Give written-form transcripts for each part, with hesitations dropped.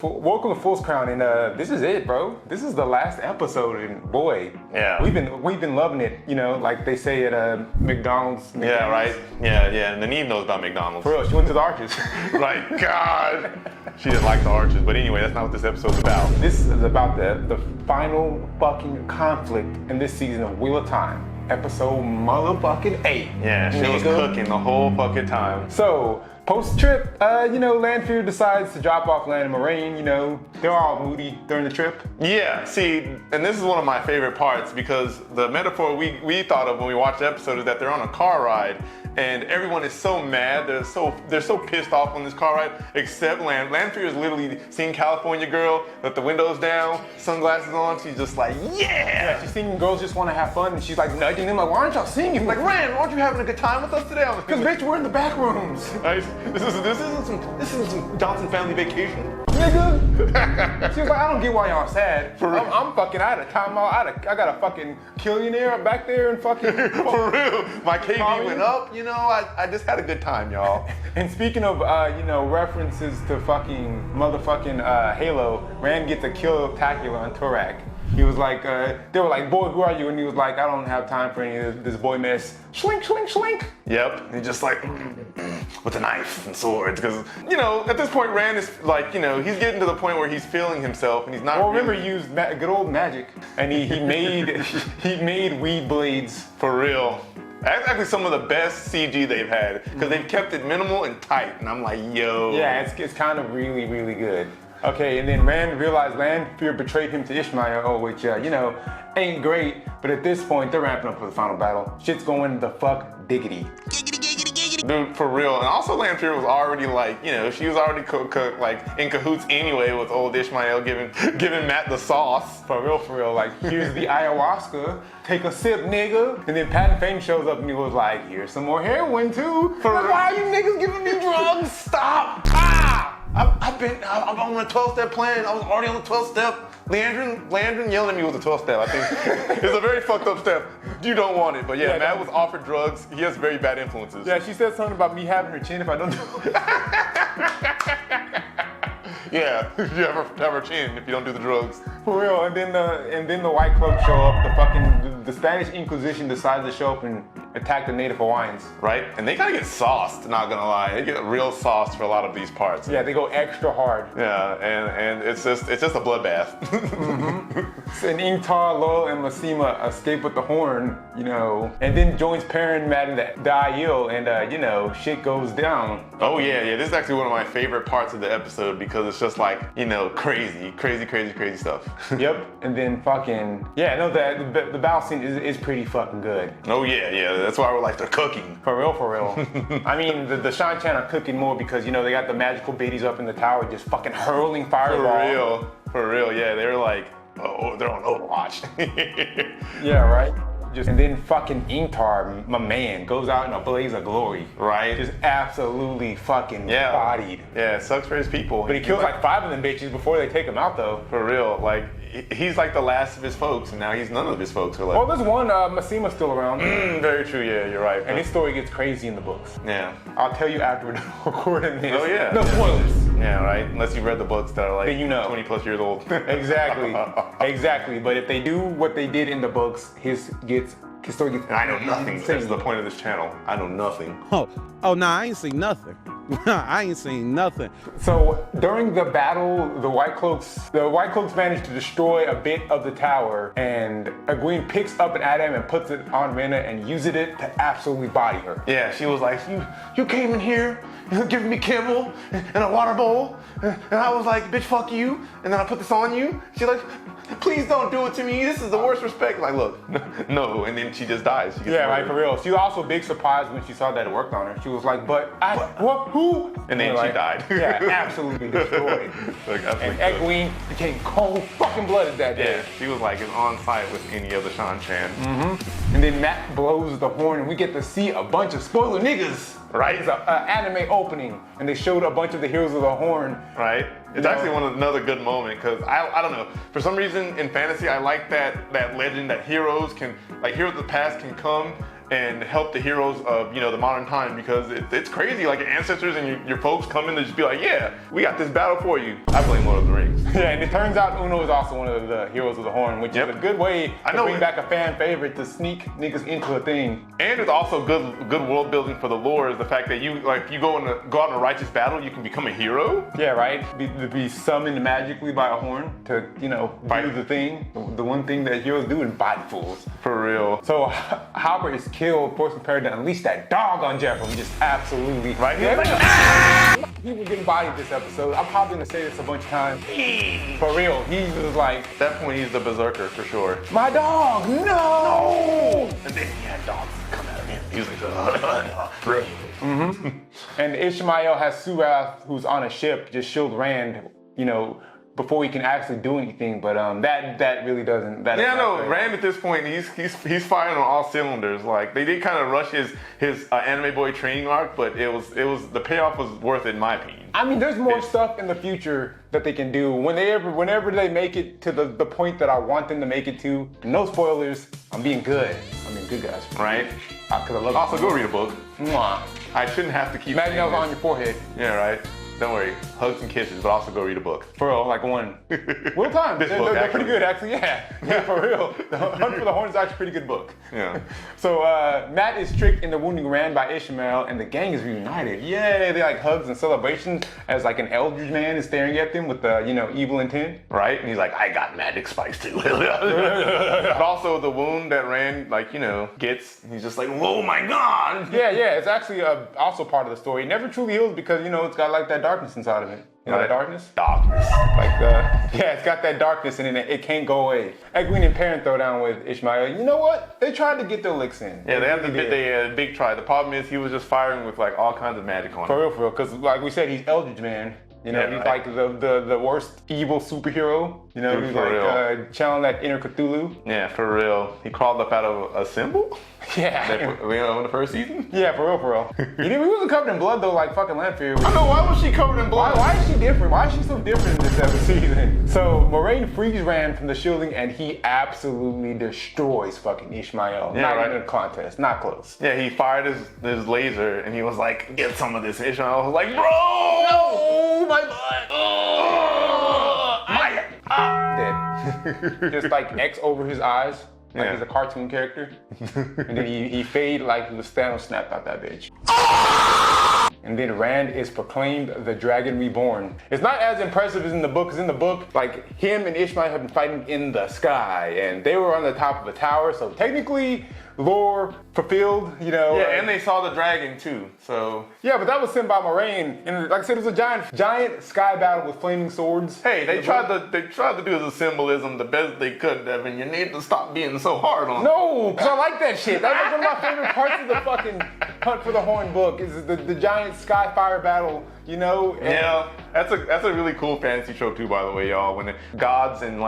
Welcome to Fool's Crown, and this is it, bro. This is the last episode, and boy, yeah, we've been loving it. You know, like they say at McDonald's. Yeah, right. Yeah. And Nene knows about McDonald's. For real, she went to the Arches. Right, God, she didn't like the Arches. But anyway, that's not what this episode's about. This is about the final fucking conflict in this season of Wheel of Time, episode motherfucking 8. Yeah, she was cooking the whole fucking time. So. Post-trip, Lanfear decides to drop off Lan and Moraine. You know, they're all moody during the trip. Yeah, see, and this is one of my favorite parts because the metaphor we thought of when we watched the episode is that they're on a car ride and everyone is so mad, they're so pissed off on this car ride, except Lan. Lanfear is literally seeing California Girl with the windows down, sunglasses on. She's just like, yeah! She's thinking girls just want to have fun, and she's like nudging them, like, why aren't y'all singing? Like, Ran, aren't you having a good time with us today? Because bitch, we're in the back rooms. This isn't some Johnson family vacation. Nigga. She was like, I don't get why y'all sad. I'm fucking out of time. I got a fucking killionaire back there and fucking. For real. My KD went up, you know, I just had a good time, y'all. And speaking of, references to fucking motherfucking Halo, Rand gets a kill-tacular on Turak. He was like, they were like, boy, who are you? And he was like, I don't have time for any of this boy mess. Schlink, schlink, schlink. Yep. And he's just like, with a knife and swords. Because, at this point, Rand is like, he's getting to the point where he's feeling himself and he's not. Well, remember, he used good old magic. And he made weed blades. For real. That's actually some of the best CG they've had. Because they've kept it minimal and tight. And I'm like, yo. Yeah, it's kind of really, really good. Okay, and then Rand realized Lanfear betrayed him to Ishamael, which, ain't great. But at this point, they're ramping up for the final battle. Shit's going the fuck diggity. Dude, for real. And also Lanfear was already like, she was already in cahoots anyway with old Ishamael giving Matt the sauce. For real. Like, here's the ayahuasca. Take a sip, nigga. And then Pat and Fame shows up and he was like, here's some more heroin too. Why are you niggas giving me drugs? Stop! I'm on the 12-step plan. I was already on the 12th step. Leandrin yelled at me with the 12th step. I think it's a very fucked up step. You don't want it, but yeah, Matt was offered drugs. He has very bad influences. Yeah, she said something about me having her chin if I don't do it. Yeah, you have her chin if you don't do the drugs. For real, and then the White Cloaks show up. The Spanish Inquisition decides to show up and attack the Native Hawaiians. Right, and they kind of get sauced. Not gonna lie, they get real sauced for a lot of these parts. Yeah, they go extra hard. Yeah, and it's just a bloodbath. Mm-hmm. And Ingtar, Loyal, and Masima escape with the horn, and then joins Perrin, Matt, and the Aiel, and shit goes down. Oh yeah. This is actually one of my favorite parts of the episode because it's just like, crazy stuff. Yep, and then the battle scene is pretty fucking good. Oh yeah, that's why we're like, they're cooking. For real. I mean, the Shan-Chan are cooking more because, they got the magical biddies up in the tower just fucking hurling fireballs. For real, yeah, they're like, they're on Overwatch. Yeah, right? And then fucking Ingtar, my man, goes out in a blaze of glory. Right. Just absolutely fucking bodied. Yeah, it sucks for his people. But he kills like 5 of them bitches before they take him out though. For real, like, he's like the last of his folks, and now he's none of his folks are left. Well, there's one, Masima's still around. Very true, yeah, you're right. And his story gets crazy in the books. Yeah. I'll tell you after we're recording this. Oh yeah. No spoilers. Yeah, right, unless you read the books that are like 20 plus years old. Exactly. But if they do what they did in the books, his story gets. And I know nothing. That's the point of this channel. I know nothing. Oh, nah, I ain't seen nothing. I ain't seen nothing. So during the battle, the White Cloaks managed to destroy a bit of the tower, and Egwene picks up an Adam and puts it on Rena and uses it to absolutely body her. Yeah, she was like, you came in here, you giving me kibble and a water bowl, and I was like, bitch, fuck you, and then I put this on you. She's like, please don't do it to me. This is the worst respect. Like, look, no, and then she just dies. Right, for real. She was also big surprised when she saw that it worked on her. She was like, who? And then she died. Yeah, absolutely destroyed. And Egwene became cold fucking blooded that day. Yeah, she was like on site with any other Shan-Chan. Mm-hmm. And then Matt blows the horn and we get to see a bunch of spoiler niggas. Right? It's an anime opening and they showed a bunch of the heroes of the horn. Right? It's actually another good moment because I don't know, for some reason in fantasy I like that legend that heroes of the past can come and help the heroes of the modern time, because it's crazy. Like your ancestors and your folks come in to just be like, yeah, we got this battle for you. I blame Lord of the Rings. Yeah, and it turns out Uno is also one of the heroes of the Horn, which is a good way to bring back a fan favorite to sneak niggas into a thing. And it's also good world building for the lore, is the fact that you go out in a righteous battle, you can become a hero. Yeah, right. Be summoned magically by a horn to do the thing, the one thing that heroes do, and bite fools. For real. So Hopper is killed, forced prepared to unleash that dog on Jeff, just absolutely right. People getting bodied this episode. I'm probably gonna say this a bunch of times. For real, he was like, at that point he's the berserker for sure. My dog, no! And then he had dogs come at him. He was like, And Ishamael has Surath, who's on a ship, just shield Rand, before he can actually do anything. But that really doesn't. Rand at this point, he's firing on all cylinders. Like they did kind of rush his anime boy training arc, but it was the payoff was worth it in my opinion. I mean, there's more stuff in the future that they can do whenever they make it to the point that I want them to make it to. No spoilers. I'm being good. Guys. Right? Because I love also, go read a book. Mwah. I shouldn't have to keep. Imagine that was on your forehead. Yeah, right. Don't worry, hugs and kisses, but also go read a book. For real, like one. Real time. They're pretty good, actually. Yeah, for real. The Hunt for the Horn is actually a pretty good book. Yeah. So Matt is tricked into wounding Rand by Ishamael, and the gang is reunited. Yay! They like hugs and celebrations as like an Eldridge man is staring at them with evil intent. Right? And he's like, I got magic spice too. But also the wound that Rand gets, he's just like, oh my god. Yeah. It's actually also part of the story. It never truly heals because it's got like that darkness inside of it. That darkness? Darkness. It's got that darkness in it. It can't go away. Egwene and Perrin throw down with Ishamael. You know what? They tried to get their licks in. Yeah, they had a big try. The problem is he was just firing with like all kinds of magic on him. For real. Because like we said, he's Eldridge man. He's like the worst evil superhero. He's like channeling that inner Cthulhu. Yeah, for real. He crawled up out of a symbol? Yeah. In the first season? Yeah, for real. He wasn't covered in blood though, like fucking Lanfear. I know, why was she covered in blood? Why is she different? Why is she so different in this season? So Moraine frees Rand from the shielding and he absolutely destroys fucking Ishamael. Yeah, not in a contest, not close. Yeah, he fired his laser and he was like, get some of this. Ishamael was like, bro! No! My butt! Dead. Just like X over his eyes. Like he's a cartoon character. And then he fade like he was Thanos snapped out that bitch. And then Rand is proclaimed the Dragon Reborn. It's not as impressive as in the book, because in the book, like him and Ishamael have been fighting in the sky, and they were on the top of a tower, so technically lore fulfilled, Yeah, and they saw the dragon too, so. Yeah, but that was sent by Moraine, and like I said, it was a giant sky battle with flaming swords. Hey, they tried to do the symbolism the best they could, Devin. You need to stop being so hard on. No, because I like that shit. That's one of my favorite parts of the fucking Hunt for the Horn book is the giant sky fire battle. Yeah, that's a really cool fantasy trope too, by the way, y'all. When the gods and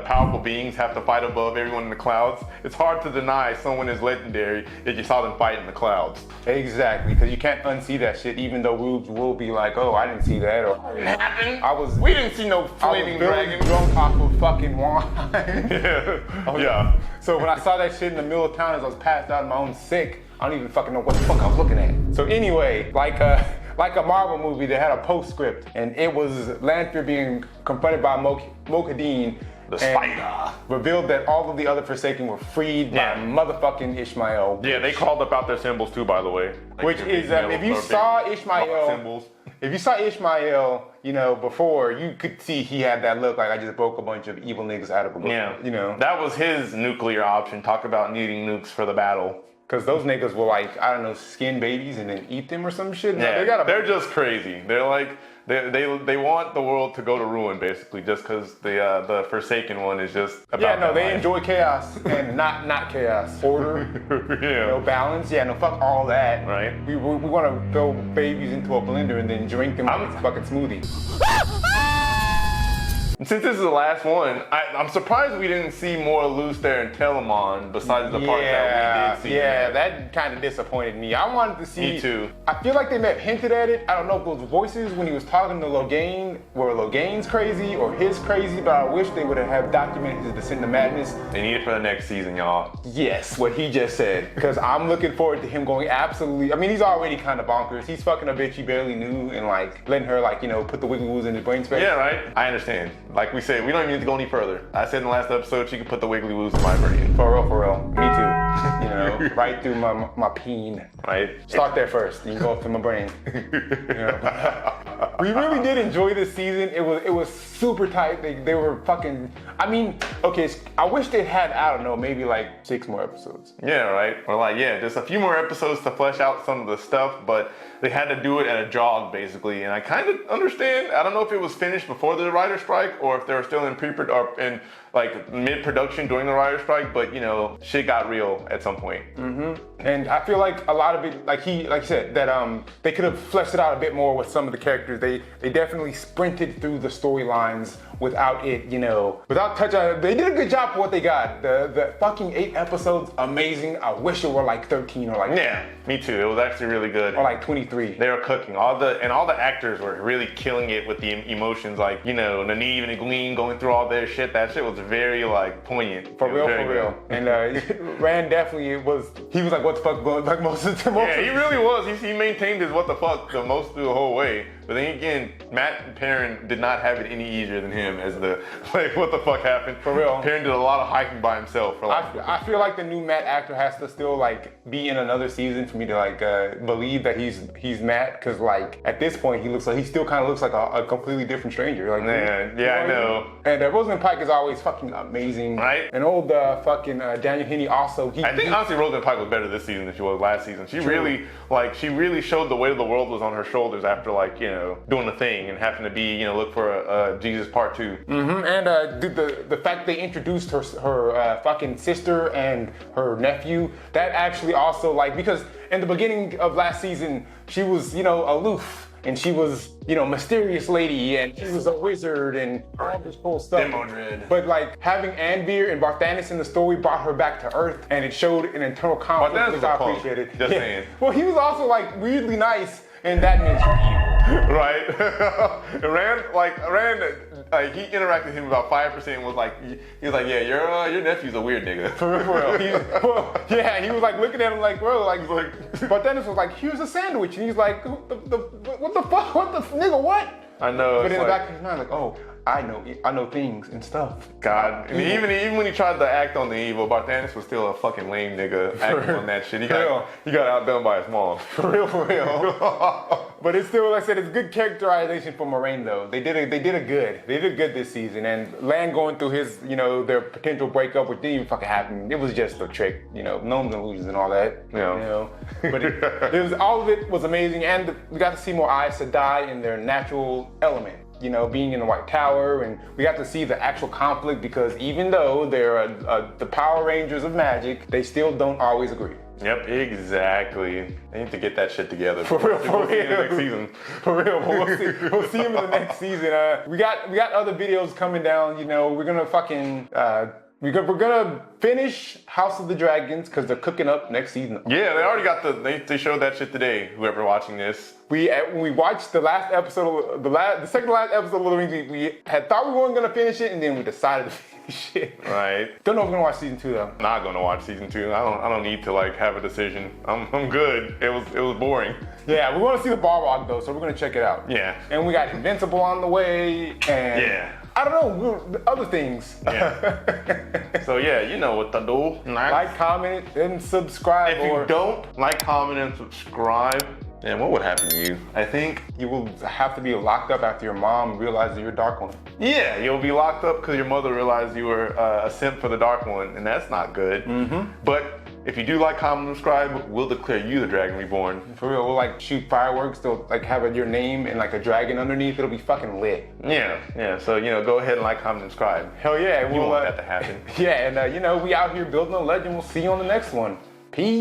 powerful beings have to fight above everyone in the clouds, it's hard to deny someone is legendary if you saw them fight in the clouds. Exactly, because you can't unsee that shit, even though Rubes will be like, oh, I didn't see that, or it happened. We didn't see no flaming dragon. Drunk off of fucking wine. Yeah. So when I saw that shit in the middle of town as I was passed out of my own sick, I don't even fucking know what the fuck I was looking at. So anyway, like a Marvel movie, they had a postscript, and it was Lanfear being confronted by Moghedien, the spider, revealed that all of the other Forsaken were freed by motherfucking Ishamael. Yeah, they called up out their symbols too, by the way. Which is if you saw Ishamael, before, you could see he had that look like I just broke a bunch of evil niggas out of a book. Yeah, that was his nuclear option. Talk about needing nukes for the battle. Because those niggas will skin babies and then eat them or some shit. Yeah, they're just crazy. They're like, they want the world to go to ruin, basically, just because the Forsaken one is just about they enjoy chaos and not chaos. Order, balance. Yeah, no, fuck all that. Right. We want to throw babies into a blender and then drink them like it's fucking smoothie. Since this is the last one, I'm surprised we didn't see more Luce there in Telemon besides the part that we did see. Yeah, that kind of disappointed me. I wanted to see. Me too. I feel like they may have hinted at it. I don't know if those voices when he was talking to Logain were Logain's crazy or his crazy, but I wish they would have documented his descent to madness. They need it for the next season, y'all. Yes, what he just said. Because I'm looking forward to him going absolutely. I mean, he's already kind of bonkers. He's fucking a bitch he barely knew and like letting her like, you know, put the wiggly woos in his brain space. Yeah, right? I understand. Like we said, we don't even need to go any further. I said in the last episode, she could put the wiggly woos in my brain. For real. Me too. You know, right through my peen. Right? Start there first, then you go up to my brain. You know, we really did enjoy this season. It was super tight. They were fucking. I mean, okay. I wish they had, I don't know, maybe like 6 more episodes. Yeah, right. Or like, yeah, just a few more episodes to flesh out some of the stuff, but they had to do it at a jog basically. And I kind of understand. I don't know if it was finished before the writer's strike or if they were still in like mid-production during the writer's strike, but you know, shit got real at some point. And I feel like a lot of it, like you said, that they could have fleshed it out a bit more with some of the characters. They definitely sprinted through the storylines without it, you know, without touching. They did a good job for what they got. The fucking 8 episodes, amazing. I wish it were like 13 or like Yeah, me too. It was actually really good. or like 23. They were cooking. All the actors were really killing it with the emotions. Like, you know, Nynaeve and Egwene going through all their shit. That shit was very like poignant. For real. And Rand definitely he was like, what the fuck, like most of the time. Yeah, he really was. He maintained his what the fuck the most through the whole way. But then again, Matt and Perrin did not have it any easier than him as the, like, what the fuck happened? For real. Perrin did a lot of hiking by himself. For like, I feel like the new Matt actor has to still like be in another season for me to like believe that he's Matt, because like at this point he still kind of looks like a completely different stranger. Like, yeah, I know. And Rosamund Pike is always fucking amazing. Right. And old fucking Daniel Henney also. I think honestly Rosamund Pike was better this season than she was last season. She really showed the weight of the world was on her shoulders after like, you know, doing the thing and having to be, you know, look for a Jesus Part 2. And the fact they introduced her fucking sister and her nephew, that actually also like, because in the beginning of last season she was, you know, aloof. And she was, you know, mysterious lady, and she was a wizard, and all this cool stuff. Demodred. But like having Anvir and Barthanes in the story brought her back to Earth, and it showed an internal conflict, Barthanes which was a I punk. appreciated. Just saying. Well, he was also like weirdly nice, and that means you're evil. Right? Rand, he interacted with him about 5% and was like, yeah, your nephew's a weird nigga. For real. He was like looking at him like, bro, but Dennis was like, here's a sandwich, and he's like, what the fuck, what the nigga, what? I know. But in the back of his mind, like, oh, I know things and stuff. God, and even when he tried to act on the evil, Barthanes was still a fucking lame nigga acting on that shit. He got outdone by his mom. For real. But it's still, like I said, it's good characterization for Moraine though. They did good this season, and Lan going through his, you know, their potential breakup, which didn't even fucking happen. It was just a trick, you know, gnomes and illusions and all that. Yeah. You know, but all of it was amazing, and we got to see more Aes Sedai in their natural element. You know, being in the White Tower, and we got to see the actual conflict, because even though they're the Power Rangers of magic, they still don't always agree. Yep, exactly. They need to get that shit together. For real. Next season. For real, but we'll see him in the next season. We got other videos coming down. You know, we're gonna fucking we're gonna finish House of the Dragons because they're cooking up next season. Yeah, they already got they showed that shit today. Whoever watching this. When we watched the last episode, the second to last episode of the Rings, we had thought we weren't gonna finish it, and then we decided to finish it. Right. Don't know if we're gonna watch season 2 though. Not gonna watch season 2. I don't need to like have a decision. I'm good. It was boring. Yeah, we want to see the Balrog though, so we're gonna check it out. Yeah. And we got Invincible on the way, and yeah. I don't know, other things. Yeah. So yeah, you know what to do. Like, comment, and subscribe. If you don't like, comment, and subscribe, then what would happen to you? I think you will have to be locked up after your mom realizes you're a Dark One. Yeah, you'll be locked up because your mother realized you were a simp for the Dark One, and that's not good. But if you do like, comment, and subscribe, we'll declare you the Dragon Reborn. For real, we'll like shoot fireworks. They'll like have your name and like a dragon underneath. It'll be fucking lit. Yeah. So you know, go ahead and like, comment, and subscribe. Hell yeah, you want that to happen. Yeah, and you know, we out here building a legend. We'll see you on the next one. Peace.